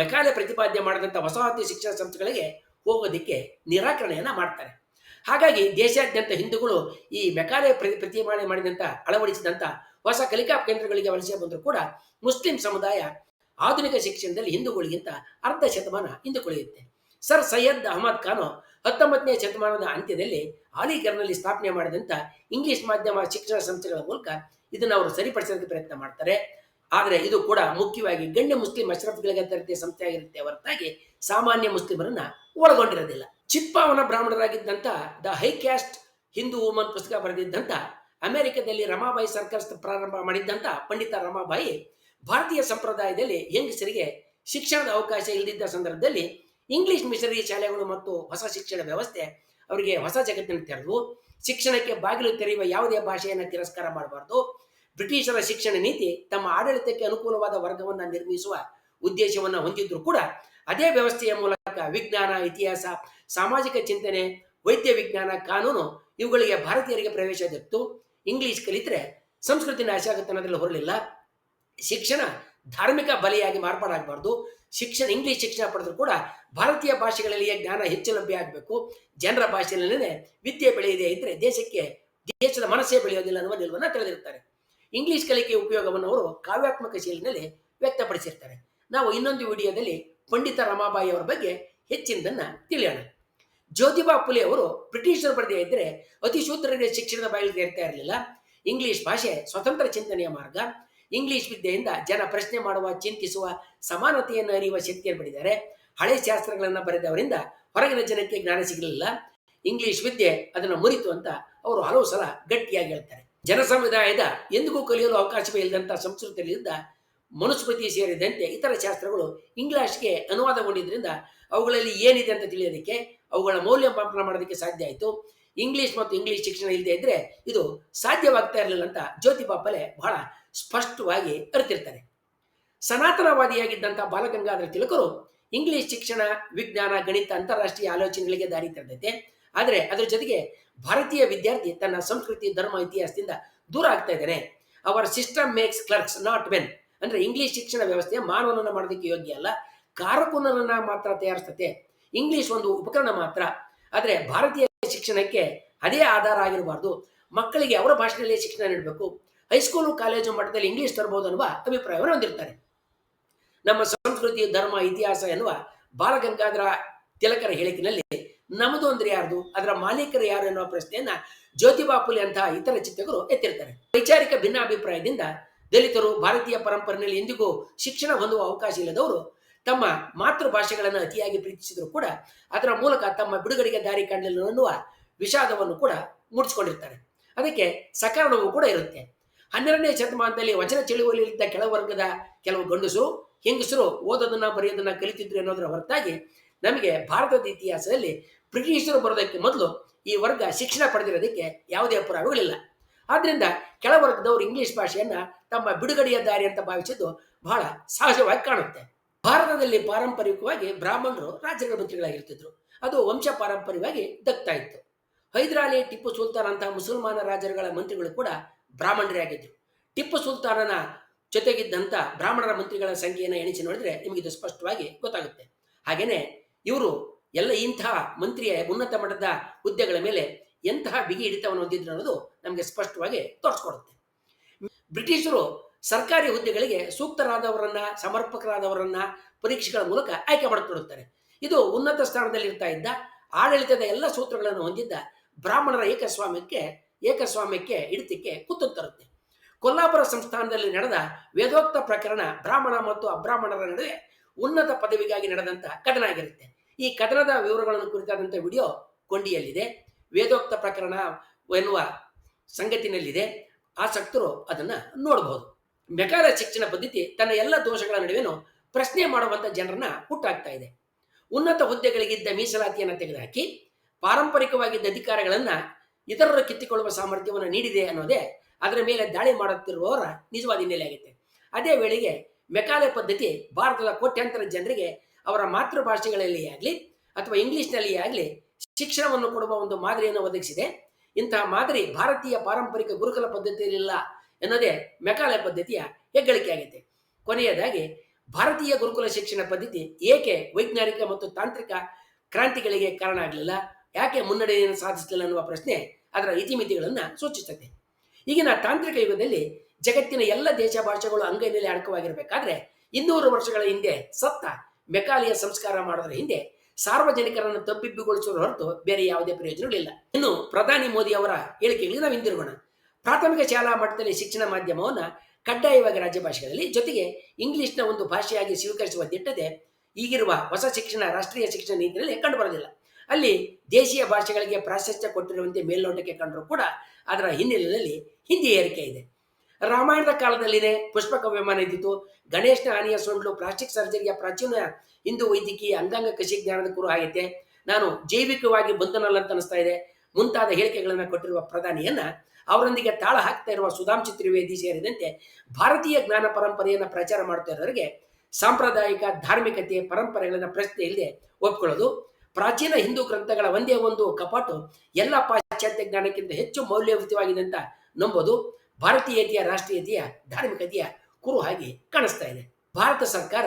ಮೆಕಾಲೆ ಪ್ರತಿಪಾದ್ಯ ಮಾಡಿದಂಥ ವಸಾಹತು ಶಿಕ್ಷಣ ಸಂಸ್ಥೆಗಳಿಗೆ ಹೋಗೋದಕ್ಕೆ ನಿರಾಕರಣೆಯನ್ನ ಮಾಡ್ತಾರೆ. ಹಾಗಾಗಿ ದೇಶಾದ್ಯಂತ ಹಿಂದೂಗಳು ಈ ಮೆಕಾಲೆ ಪ್ರತಿಪಾದನೆ ಮಾಡಿದಂಥ ಅಳವಡಿಸಿದಂಥ ಹೊಸ ಕಲಿಕಾ ಕೇಂದ್ರಗಳಿಗೆ ವಲಸೆ ಬಂದರೂ ಕೂಡ ಮುಸ್ಲಿಂ ಸಮುದಾಯ ಆಧುನಿಕ ಶಿಕ್ಷಣದಲ್ಲಿ ಹಿಂದೂಗಳಿಗಿಂತ ಅರ್ಧ ಶತಮಾನ ಹಿಂದುಳಿಯುತ್ತೆ. ಸರ್ ಸೈಯದ್ ಅಹಮದ್ ಖಾನ್ 19ನೇ ಶತಮಾನದ ಅಂತ್ಯದಲ್ಲಿ ಅಲಿಗರ್ನಲ್ಲಿ ಸ್ಥಾಪನೆ ಮಾಡಿದಂಥ ಇಂಗ್ಲಿಷ್ ಮಾಧ್ಯಮ ಶಿಕ್ಷಣ ಸಂಸ್ಥೆಗಳ ಮೂಲಕ ಇದನ್ನು ಅವರು ಸರಿಪಡಿಸೋದಕ್ಕೆ ಪ್ರಯತ್ನ ಮಾಡ್ತಾರೆ. ಆದರೆ ಇದು ಕೂಡ ಮುಖ್ಯವಾಗಿ ಗಣ್ಯ ಮುಸ್ಲಿಂ ಅಶ್ರಫ್ಗಳಿಗೆ ತರತೆ ಸಂಸ್ಥೆ ಆಗಿರುತ್ತೆ ಹೊರತಾಗಿ ಸಾಮಾನ್ಯ ಮುಸ್ಲಿಮರನ್ನ ಒಳಗೊಂಡಿರೋದಿಲ್ಲ. ಚಿತ್ಪಾವನ ಬ್ರಾಹ್ಮಣರಾಗಿದ್ದಂಥ the high caste Hindu woman ಪುಸ್ತಕ ಬರೆದಿದ್ದಂಥ ಅಮೆರಿಕದಲ್ಲಿ ರಮಾಬಾಯಿ ಸರ್ಕಸ್ ಪ್ರಾರಂಭ ಮಾಡಿದ್ದಂಥ ಪಂಡಿತ ರಮಾಬಾಯಿ ಭಾರತೀಯ ಸಂಪ್ರದಾಯದಲ್ಲಿ ಹೆಂಗಸರಿಗೆ ಶಿಕ್ಷಣದ ಅವಕಾಶ ಇಲ್ಲದಿದ್ದ ಸಂದರ್ಭದಲ್ಲಿ ಇಂಗ್ಲಿಷ್ ಮಿಷನರಿ ಶಾಲೆಗಳು ಮತ್ತು ಹೊಸ ಶಿಕ್ಷಣ ವ್ಯವಸ್ಥೆ ಅವರಿಗೆ ಹೊಸ ಜಗತ್ತಿನ ತೆರೆದು ಶಿಕ್ಷಣಕ್ಕೆ ಬಾಗಿಲು ತೆರೆಯುವ ಯಾವುದೇ ಭಾಷೆಯನ್ನು ತಿರಸ್ಕಾರ ಮಾಡಬಾರ್ದು. ಬ್ರಿಟಿಷರ ಶಿಕ್ಷಣ ನೀತಿ ತಮ್ಮ ಆಡಳಿತಕ್ಕೆ ಅನುಕೂಲವಾದ ವರ್ಗವನ್ನು ನಿರ್ಮಿಸುವ ಉದ್ದೇಶವನ್ನು ಹೊಂದಿದ್ರು ಕೂಡ ಅದೇ ವ್ಯವಸ್ಥೆಯ ಮೂಲಕ ವಿಜ್ಞಾನ, ಇತಿಹಾಸ, ಸಾಮಾಜಿಕ ಚಿಂತನೆ, ವೈದ್ಯ ವಿಜ್ಞಾನ, ಕಾನೂನು ಇವುಗಳಿಗೆ ಭಾರತೀಯರಿಗೆ ಪ್ರವೇಶ ದೊರೆತು ಇಂಗ್ಲಿಷ್ ಕಲಿತರೆ ಸಂಸ್ಕೃತಿ ನಾಶ ಆಗುತ್ತೆ ಅನ್ನೋದ್ರಲ್ಲಿ ಹೊರಲಿಲ್ಲ. ಶಿಕ್ಷಣ ಧಾರ್ಮಿಕ ಬಲೆಯಾಗಿ ಮಾರ್ಪಾಡಾಗಬಾರ್ದು. ಇಂಗ್ಲಿಷ್ ಶಿಕ್ಷಣ ಪಡೆದ್ರು ಕೂಡ ಭಾರತೀಯ ಭಾಷೆಗಳಲ್ಲಿಯೇ ಜ್ಞಾನ ಹೆಚ್ಚು ಲಭ್ಯ ಆಗಬೇಕು. ಜನರ ಭಾಷೆಯಲ್ಲೇ ವಿದ್ಯೆ ಬೆಳೆಯದೇ ಇದ್ರೆ ದೇಶದ ಮನಸ್ಸೇ ಬೆಳೆಯೋದಿಲ್ಲ ಅನ್ನುವ ನಿಲುವನ್ನು ತಿಳಿದಿರ್ತಾರೆ. ಇಂಗ್ಲಿಷ್ ಕಲಿಕೆಯ ಉಪಯೋಗವನ್ನು ಅವರು ಕಾವ್ಯಾತ್ಮಕ ಶೈಲಿನಲ್ಲಿ ವ್ಯಕ್ತಪಡಿಸಿರ್ತಾರೆ. ನಾವು ಇನ್ನೊಂದು ವಿಡಿಯೋದಲ್ಲಿ ಪಂಡಿತ ರಮಾಬಾಯಿ ಅವರ ಬಗ್ಗೆ ಹೆಚ್ಚಿನದನ್ನ ತಿಳಿಯೋಣ. ಜ್ಯೋತಿಬಾ ಫುಲೆ ಅವರು ಬ್ರಿಟಿಷರು ಬರದೇ ಇದ್ದರೆ ಅತಿಶೂದ್ರರಿಗೆ ಶಿಕ್ಷಣದ ಬಾಗಿಲು ತೆರೆತಾ ಇರಲಿಲ್ಲ. ಇಂಗ್ಲಿಷ್ ಭಾಷೆ ಸ್ವತಂತ್ರ ಚಿಂತನೆಯ ಮಾರ್ಗ. ಇಂಗ್ಲಿಷ್ ವಿದ್ಯೆಯಿಂದ ಜನ ಪ್ರಶ್ನೆ ಮಾಡುವ, ಚಿಂತಿಸುವ, ಸಮಾನತೆಯನ್ನು ಅರಿಯುವ ಶಕ್ತಿಯನ್ನು ಪಡೆದಿದ್ದಾರೆ. ಹಳೆ ಶಾಸ್ತ್ರಗಳನ್ನು ಬರೆದವರಿಂದ ಹೊರಗಿನ ಜನಕ್ಕೆ ಜ್ಞಾನ ಸಿಗಲಿಲ್ಲ. ಇಂಗ್ಲಿಷ್ ವಿದ್ಯೆ ಅದನ್ನು ಮುರಿತು ಅಂತ ಅವರು ಹಲವು ಸಲ ಗಟ್ಟಿಯಾಗಿ ಹೇಳ್ತಾರೆ. ಜನ ಸಮುದಾಯದ ಎಂದಿಗೂ ಕಲಿಯಲು ಅವಕಾಶವೇ ಇಲ್ಲದಂಥ ಸಂಸ್ಕೃತಿಯಲ್ಲಿದ್ದ ಮನುಸ್ಮೃತಿ ಸೇರಿದಂತೆ ಇತರ ಶಾಸ್ತ್ರಗಳು ಇಂಗ್ಲಿಷ್ಗೆ ಅನುವಾದಗೊಂಡಿದ್ದರಿಂದ ಅವುಗಳಲ್ಲಿ ಏನಿದೆ ಅಂತ ತಿಳಿಯೋದಕ್ಕೆ, ಅವುಗಳ ಮೌಲ್ಯಮಾಪನ ಮಾಡೋದಕ್ಕೆ ಸಾಧ್ಯ ಆಯಿತು. ಇಂಗ್ಲಿಷ್ ಮತ್ತು ಇಂಗ್ಲಿಷ್ ಶಿಕ್ಷಣ ಇಲ್ಲದೆ ಇದ್ರೆ ಇದು ಸಾಧ್ಯವಾಗ್ತಾ ಇರಲಿಲ್ಲ ಅಂತ ಜ್ಯೋತಿಬಾ ಫುಲೆ ಬಹಳ ಸ್ಪಷ್ಟವಾಗಿ ಅರಿತಿರ್ತಾರೆ. ಸನಾತನವಾದಿಯಾಗಿದ್ದಂಥ ಬಾಲಗಂಗಾಧರ ತಿಲಕರು ಇಂಗ್ಲಿಷ್ ಶಿಕ್ಷಣ, ವಿಜ್ಞಾನ, ಗಣಿತ, ಅಂತಾರಾಷ್ಟ್ರೀಯ ಆಲೋಚನೆಗಳಿಗೆ ದಾರಿ ತೆರೆದೈತೆ. ಆದರೆ ಅದರ ಜೊತೆಗೆ ಭಾರತೀಯ ವಿದ್ಯಾರ್ಥಿ ತನ್ನ ಸಂಸ್ಕೃತಿ, ಧರ್ಮ, ಇತಿಹಾಸದಿಂದ ದೂರ ಆಗ್ತಾ ಇದ್ದಾನೆ. Our system makes clerks not men. ಅಂದ್ರೆ ಇಂಗ್ಲಿಷ್ ಶಿಕ್ಷಣ ವ್ಯವಸ್ಥೆ ಮಾನವನನ್ನ ಮಾಡೋದಕ್ಕೆ ಯೋಗ್ಯ ಅಲ್ಲ, ಕಾರಕುನರನ್ನ ಮಾತ್ರ ತಯಾರಿಸ್ತತೆ. ಇಂಗ್ಲಿಷ್ ಒಂದು ಉಪಕರಣ ಮಾತ್ರ. ಆದರೆ ಭಾರತೀಯ ಶಿಕ್ಷಣಕ್ಕೆ ಅದೇ ಆಧಾರ ಆಗಿರಬಾರ್ದು. ಮಕ್ಕಳಿಗೆ ಅವರ ಭಾಷೆಯಲ್ಲೇ ಶಿಕ್ಷಣ ನೀಡಬೇಕು. ಹೈಸ್ಕೂಲು, ಕಾಲೇಜು ಮಟ್ಟದಲ್ಲಿ ಇಂಗ್ಲಿಷ್ ತರಬಹುದು ಅನ್ನುವ ಅಭಿಪ್ರಾಯವನ್ನು ಹೊಂದಿರ್ತಾರೆ. ನಮ್ಮ ಸಂಸ್ಕೃತಿ, ಧರ್ಮ, ಇತಿಹಾಸ ಎನ್ನುವ ಬಾಲಗಂಗಾಧರ ತಿಲಕರ ಹೇಳಿಕೆಯಲ್ಲಿ ನಮ್ಮದು ಅಂದ್ರೆ ಯಾರ್ದು, ಅದರ ಮಾಲೀಕರು ಯಾರು ಎನ್ನುವ ಪ್ರಶ್ನೆಯನ್ನ ಜ್ಯೋತಿಬಾ ಫುಲೆ ಅಂತಹ ಇತರ ಚಿಂತಕರು ಎತ್ತಿರ್ತಾರೆ. ವೈಚಾರಿಕ ಭಿನ್ನಾಭಿಪ್ರಾಯದಿಂದ ದಲಿತರು ಭಾರತೀಯ ಪರಂಪರೆಯಲ್ಲಿ ಎಂದಿಗೂ ಶಿಕ್ಷಣ ಹೊಂದುವ ಅವಕಾಶ ಇಲ್ಲದವರು ತಮ್ಮ ಮಾತೃಭಾಷೆಗಳನ್ನು ಅತಿಯಾಗಿ ಪ್ರೀತಿಸಿದ್ರು ಕೂಡ ಅದರ ಮೂಲಕ ತಮ್ಮ ಬಿಡುಗಡೆಗೆ ದಾರಿ ಕಾಣಲಿಲ್ಲ ಅನ್ನುವ ವಿಷಾದವನ್ನು ಕೂಡ ಮೂಡಿಸಿಕೊಂಡಿರ್ತಾರೆ. ಅದಕ್ಕೆ ಸಕಾರಣವೂ ಕೂಡ ಇರುತ್ತೆ. 12ನೇ ಶತಮಾನದಲ್ಲಿ ವಚನ ಚಳುವಳಿಯಲ್ಲಿದ್ದ ಕೆಳವರ್ಗದ ಕೆಲವು ಗಂಡಸರು, ಹೆಂಗಸರು ಓದೋದನ್ನ ಬರೆಯೋದನ್ನ ಕಲಿತಿದ್ರು ಅನ್ನೋದರ ಹೊರತಾಗಿ ನಮಗೆ ಭಾರತದ ಇತಿಹಾಸದಲ್ಲಿ ಬ್ರಿಟಿಷರು ಬರೋದಕ್ಕೆ ಮೊದಲು ಈ ವರ್ಗ ಶಿಕ್ಷಣ ಪಡೆದಿರೋದಕ್ಕೆ ಯಾವುದೇ ಪುರಾವೆಗಳಿಲ್ಲ. ಆದ್ರಿಂದ ಕೆಳವರ್ಗದವರು ಇಂಗ್ಲಿಷ್ ಭಾಷೆಯನ್ನ ತಮ್ಮ ಬಿಡುಗಡೆಯ ದಾರಿ ಅಂತ ಭಾವಿಸಿದ್ದು ಬಹಳ ಸಹಜವಾಗಿ ಕಾಣುತ್ತೆ. ಭಾರತದಲ್ಲಿ ಪಾರಂಪರಿಕವಾಗಿ ಬ್ರಾಹ್ಮಣರು ರಾಜ್ಯಗಳ ಮಂತ್ರಿಗಳಾಗಿರ್ತಿದ್ರು. ಅದು ವಂಶ ಪಾರಂಪರ್ಯವಾಗಿ ದಕ್ತಾ ಇತ್ತು. ಹೈದರಾಲಿ, ಟಿಪ್ಪು ಸುಲ್ತಾನ್ ಅಂತಹ ಮುಸಲ್ಮಾನ ರಾಜರುಗಳ ಮಂತ್ರಿಗಳು ಕೂಡ ಬ್ರಾಹ್ಮಣರೇ ಆಗಿದ್ರು. ಟಿಪ್ಪು ಸುಲ್ತಾನನ ಜೊತೆಗಿದ್ದಂಥ ಬ್ರಾಹ್ಮಣರ ಮಂತ್ರಿಗಳ ಸಂಖ್ಯೆಯನ್ನು ಎಣಿಸಿ ನೋಡಿದ್ರೆ ನಿಮಗಿದು ಸ್ಪಷ್ಟವಾಗಿ ಗೊತ್ತಾಗುತ್ತೆ. ಹಾಗೇನೆ ಇವರು ಎಲ್ಲ ಇಂತಹ ಮಂತ್ರಿಯ ಉನ್ನತ ಮಟ್ಟದ ಹುದ್ದೆಗಳ ಮೇಲೆ ಎಂತಹ ಬಿಗಿ ಹಿಡಿತವನ್ನು ಹೊಂದಿದ್ರು ಅನ್ನೋದು ನಮಗೆ ಸ್ಪಷ್ಟವಾಗಿ ತೋರಿಸ್ಕೊಡುತ್ತೆ. ಬ್ರಿಟಿಷರು ಸರ್ಕಾರಿ ಹುದ್ದೆಗಳಿಗೆ ಸೂಕ್ತರಾದವರನ್ನ, ಸಮರ್ಪಕರಾದವರನ್ನ ಪರೀಕ್ಷೆಗಳ ಮೂಲಕ ಆಯ್ಕೆ ಮಾಡಿಕೊಡುತ್ತಾರೆ. ಇದು ಉನ್ನತ ಸ್ಥಾನದಲ್ಲಿ ಇರ್ತಾ ಇದ್ದ, ಆಡಳಿತದ ಎಲ್ಲ ಸೂತ್ರಗಳನ್ನು ಹೊಂದಿದ್ದ ಬ್ರಾಹ್ಮಣರ ಏಕಸ್ವಾಮ್ಯಕ್ಕೆ ಹಿಡಿತಕ್ಕೆ ಕುತ್ತು ತರುತ್ತೆ. ಕೊಲ್ಲಾಪುರ ಸಂಸ್ಥಾನದಲ್ಲಿ ನಡೆದ ವೇದೋಕ್ತ ಪ್ರಕರಣ ಬ್ರಾಹ್ಮಣ ಮತ್ತು ಅಬ್ರಾಹ್ಮಣರ ನಡುವೆ ಉನ್ನತ ಪದವಿಗಾಗಿ ನಡೆದಂತ ಕದನ ಆಗಿರುತ್ತೆ. ಈ ಕದನದ ವಿವರಗಳನ್ನು ಕುರಿತಾದಂಥ ವಿಡಿಯೋ ಕೊಂಡಿಯಲ್ಲಿದೆ. ವೇದೋಕ್ತ ಪ್ರಕರಣ ಎನ್ನುವ ಸಂಗತಿನಲ್ಲಿದೆ. ಆಸಕ್ತರು ಅದನ್ನ ನೋಡಬಹುದು. ಮೆಕಾಲೆ ಶಿಕ್ಷಣ ಪದ್ಧತಿ ತನ್ನ ಎಲ್ಲ ದೋಷಗಳ ನಡುವೆನೂ ಪ್ರಶ್ನೆ ಮಾಡುವಂತ ಜನರನ್ನ ಹುಟ್ಟಾಕ್ತಾ ಇದೆ. ಉನ್ನತ ಹುದ್ದೆಗಳಿಗಿದ್ದ ಮೀಸಲಾತಿಯನ್ನು ತೆಗೆದುಹಾಕಿ ಪಾರಂಪರಿಕವಾಗಿದ್ದ ಅಧಿಕಾರಗಳನ್ನ ಇತರರು ಕಿತ್ತಿಕೊಳ್ಳುವ ಸಾಮರ್ಥ್ಯವನ್ನು ನೀಡಿದೆ ಅನ್ನೋದೇ ಅದರ ಮೇಲೆ ದಾಳಿ ಮಾಡುತ್ತಿರುವವರ ನಿಜವಾದ ಹಿನ್ನೆಲೆಯಾಗಿದೆ. ಅದೇ ವೇಳೆಗೆ ಮೆಕಾಲೆ ಪದ್ಧತಿ ಭಾರತದ ಕೋಟ್ಯಾಂತರ ಜನರಿಗೆ ಅವರ ಮಾತೃಭಾಷೆಗಳಲ್ಲಿ ಆಗಲಿ ಅಥವಾ ಇಂಗ್ಲಿಷ್ನಲ್ಲಿಯೇ ಆಗಲಿ ಶಿಕ್ಷಣವನ್ನು ಕೊಡುವ ಒಂದು ಮಾದರಿಯನ್ನು ಒದಗಿಸಿದೆ. ಇಂತಹ ಮಾದರಿ ಭಾರತೀಯ ಪಾರಂಪರಿಕ ಗುರುಕುಲ ಪದ್ಧತಿಯಲ್ಲಿಲ್ಲ ಎನ್ನೋದೇ ಮೆಕಾಲೆ ಪದ್ಧತಿಯ ಹೆಗ್ಗಳಿಕೆಯಾಗಿದೆ. ಕೊನೆಯದಾಗಿ ಭಾರತೀಯ ಗುರುಕುಲ ಶಿಕ್ಷಣ ಪದ್ಧತಿ ಏಕೆ ವೈಜ್ಞಾನಿಕ ಮತ್ತು ತಾಂತ್ರಿಕ ಕ್ರಾಂತಿಗಳಿಗೆ ಕಾರಣ ಆಗಲಿಲ್ಲ, ಯಾಕೆ ಮುನ್ನಡೆಯನ್ನು ಸಾಧಿಸಲಿಲ್ಲ ಅನ್ನುವ ಪ್ರಶ್ನೆ ಅದರ ಇತಿಮಿತಿಗಳನ್ನು ಸೂಚಿಸುತ್ತದೆ. ಈಗಿನ ತಾಂತ್ರಿಕ ಯುಗದಲ್ಲಿ ಜಗತ್ತಿನ ಎಲ್ಲ ದೇಶ ಭಾಷೆಗಳು ಅಂಗೈನಲ್ಲಿ ಅಡಕವಾಗಿರಬೇಕಾದ್ರೆ 200 ವರ್ಷಗಳ ಹಿಂದೆ ಸತ್ತ ಮೆಕಾಲೆಯ ಸಂಸ್ಕಾರ ಮಾಡೋದ್ರ ಹಿಂದೆ ಸಾರ್ವಜನಿಕರನ್ನು ತಬ್ಬಿಬ್ಬುಗೊಳಿಸುವ ಹೊರತು ಬೇರೆ ಯಾವುದೇ ಪ್ರಯೋಜನಗಳಿಲ್ಲ. ಇನ್ನು ಪ್ರಧಾನಿ ಮೋದಿ ಅವರ ಹೇಳಿಕೆಗಳಿಗೆ ನಾವು ಹಿಂದಿರುಗೋಣ. ಪ್ರಾಥಮಿಕ ಶಾಲಾ ಮಟ್ಟದಲ್ಲಿ ಶಿಕ್ಷಣ ಮಾಧ್ಯಮವನ್ನು ಕಡ್ಡಾಯವಾಗಿ ರಾಜ್ಯ ಭಾಷೆಗಳಲ್ಲಿ ಜೊತೆಗೆ ಇಂಗ್ಲಿಷ್ನ ಒಂದು ಭಾಷೆಯಾಗಿ ಸ್ವೀಕರಿಸುವ ದಿಟ್ಟತೆ ಈಗಿರುವ ಹೊಸ ರಾಷ್ಟ್ರೀಯ ಶಿಕ್ಷಣ ನೀತಿಯಲ್ಲಿ ಕಂಡುಬರೋದಿಲ್ಲ. ಅಲ್ಲಿ ದೇಶೀಯ ಭಾಷೆಗಳಿಗೆ ಪ್ರಾಶಸ್ತ್ಯ ಕೊಟ್ಟಿರುವಂತೆ ಮೇಲ್ನೋಟಕ್ಕೆ ಕಂಡರೂ ಕೂಡ ಅದರ ಹಿನ್ನೆಲೆಯಲ್ಲಿ ಹಿಂದಿ ಏರಿಕೆ ಇದೆ. ರಾಮಾಯಣದ ಕಾಲದಲ್ಲಿನೇ ಪುಷ್ಪಕ ವಿಮಾನ ಇದ್ದಿತು. ಗಣೇಶನ ಆನೆಯ ಸೊಂಡ್ಲು, ಪ್ಲಾಸ್ಟಿಕ್ ಸರ್ಜರಿಯ ಪ್ರಾಚೀನ ಹಿಂದೂ ವೈದ್ಯಕೀಯ ಅಂಗಾಂಗ ಕೃಷಿ ಜ್ಞಾನದ ಕುರು ಆಗೈತೆ, ನಾನು ಜೈವಿಕವಾಗಿ ಬಂಧನಲ್ಲ ಅಂತ ಅನಿಸ್ತಾ ಇದೆ ಮುಂತಾದ ಹೇಳಿಕೆಗಳನ್ನು ಕೊಟ್ಟಿರುವ ಪ್ರಧಾನಿಯನ್ನ ಅವರೊಂದಿಗೆ ತಾಳ ಹಾಕ್ತಾ ಇರುವ ಸುಧಾಂಶು ತ್ರಿವೇದಿ ಸೇರಿದಂತೆ ಭಾರತೀಯ ಜ್ಞಾನ ಪರಂಪರೆಯನ್ನು ಪ್ರಚಾರ ಮಾಡ್ತಾ ಇರೋರಿಗೆ ಸಾಂಪ್ರದಾಯಿಕ ಧಾರ್ಮಿಕತೆ ಪರಂಪರೆಗಳನ್ನು ಪ್ರಶ್ನೆ ಇಲ್ಲದೆ ಒಪ್ಕೊಳ್ಳೋದು, ಪ್ರಾಚೀನ ಹಿಂದೂ ಗ್ರಂಥಗಳ ಒಂದೇ ಒಂದು ಕಪಾಟು ಎಲ್ಲ ಪಾಶ್ಚಾತ್ಯ ಜ್ಞಾನಕ್ಕಿಂತ ಹೆಚ್ಚು ಮೌಲ್ಯಯುತವಾಗಿದೆ ಅಂತ ನಂಬೋದು ಭಾರತೀಯತೆಯ, ರಾಷ್ಟ್ರೀಯತೆಯ, ಧಾರ್ಮಿಕತೆಯ ಕುರು ಹಾಗೆ ಕಾಣಿಸ್ತಾ ಇದೆ. ಭಾರತ ಸರ್ಕಾರ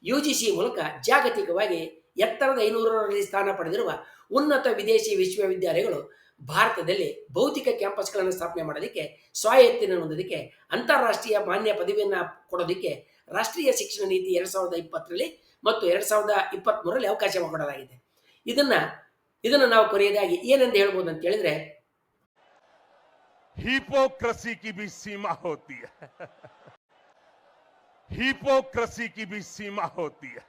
UGC ಮೂಲಕ ಜಾಗತಿಕವಾಗಿ ಎತ್ತರದ 500ರಲ್ಲಿ ಸ್ಥಾನ ಪಡೆದಿರುವ ಉನ್ನತ ವಿದೇಶಿ ವಿಶ್ವವಿದ್ಯಾಲಯಗಳು ಭಾರತದಲ್ಲಿ ಭೌತಿಕ ಕ್ಯಾಂಪಸ್ಗಳನ್ನು ಸ್ಥಾಪನೆ ಮಾಡೋದಕ್ಕೆ, ಸ್ವಾಯತ್ತತೆಯನ್ನು ಹೊಂದೋದಕ್ಕೆ, ಅಂತಾರಾಷ್ಟ್ರೀಯ ಮಾನ್ಯ ಪದವಿಯನ್ನು ಕೊಡೋದಕ್ಕೆ ರಾಷ್ಟ್ರೀಯ ಶಿಕ್ಷಣ ನೀತಿ 2020ರಲ್ಲಿ ಮತ್ತು 2023ರಲ್ಲಿ ಅವಕಾಶ ಮಾಡಿಕೊಡಲಾಗಿದೆ. ಇದನ್ನ ಇದನ್ನು ನಾವು ಕೊನೆಯದಾಗಿ ಏನೆಂದು ಹೇಳ್ಬೋದು ಅಂತ ಹೇಳಿದ್ರೆ, हिपोक्रेसी की भी सीमा होती है। हिपोक्रेसी की भी सीमा होती है।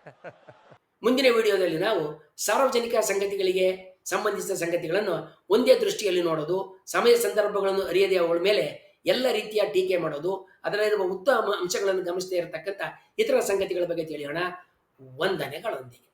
ಮುಂದಿನ ವಿಡಿಯೋದಲ್ಲಿ ನಾವು ಸಾರ್ವಜನಿಕ ಸಂಗತಿಗಳಿಗೆ ಸಂಬಂಧಿಸಿದ ಸಂಗತಿಗಳನ್ನು ಒಂದೇ ದೃಷ್ಟಿಯಲ್ಲಿ ನೋಡೋದು, ಸಮಯ ಸಂದರ್ಭಗಳನ್ನು ಅರಿಯದೆ ಅವುಗಳ ಮೇಲೆ ಎಲ್ಲ ರೀತಿಯ ಟೀಕೆ ಮಾಡೋದು, ಅದರಲ್ಲಿರುವ ಉತ್ತಮ ಅಂಶಗಳನ್ನು ಗಮನಿಸದೇ ಇರತಕ್ಕಂಥ ಇತರ ಸಂಗತಿಗಳ ಬಗ್ಗೆ ತಿಳಿಯೋಣ. ವಂದನೆಗಳೊಂದಿಗೆ.